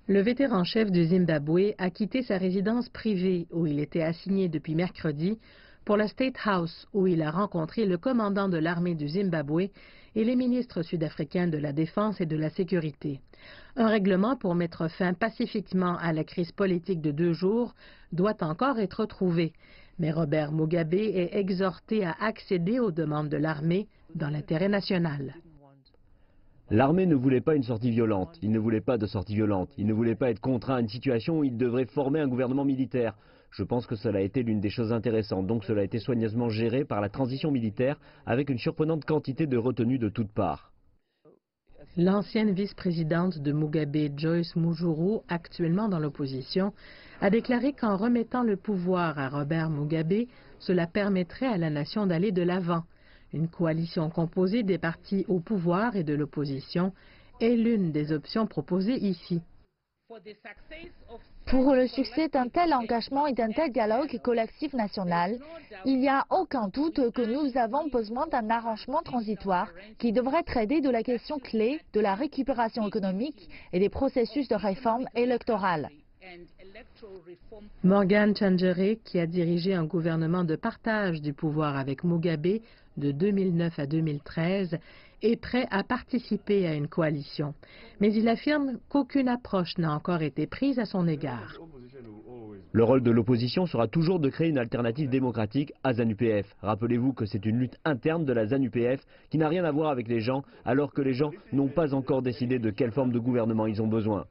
Le vétéran chef du Zimbabwe a quitté sa résidence privée où il était assigné depuis mercredi pour la State House où il a rencontré le commandant de l'armée du Zimbabwe et les ministres sud-africains de la Défense et de la Sécurité. Un règlement pour mettre fin pacifiquement à la crise politique de 2 jours doit encore être trouvé, mais Robert Mugabe est exhorté à accéder aux demandes de l'armée dans l'intérêt national. L'armée ne voulait pas une sortie violente, il ne voulait pas de sortie violente, il ne voulait pas être contraint à une situation où il devrait former un gouvernement militaire. Je pense que cela a été l'une des choses intéressantes, donc cela a été soigneusement géré par la transition militaire avec une surprenante quantité de retenues de toutes parts. L'ancienne vice-présidente de Mugabe, Joyce Mujuru, actuellement dans l'opposition, a déclaré qu'en remettant le pouvoir à Robert Mugabe, cela permettrait à la nation d'aller de l'avant. Une coalition composée des partis au pouvoir et de l'opposition est l'une des options proposées ici. Pour le succès d'un tel engagement et d'un tel dialogue collectif national, il n'y a aucun doute que nous avons besoin d'un arrangement transitoire qui devrait traiter de la question clé de la récupération économique et des processus de réforme électorale. Morgan Tsvangirai, qui a dirigé un gouvernement de partage du pouvoir avec Mugabe de 2009 à 2013, est prêt à participer à une coalition. Mais il affirme qu'aucune approche n'a encore été prise à son égard. Le rôle de l'opposition sera toujours de créer une alternative démocratique à ZANU-PF. Rappelez-vous que c'est une lutte interne de la ZANU-PF qui n'a rien à voir avec les gens, alors que les gens n'ont pas encore décidé de quelle forme de gouvernement ils ont besoin.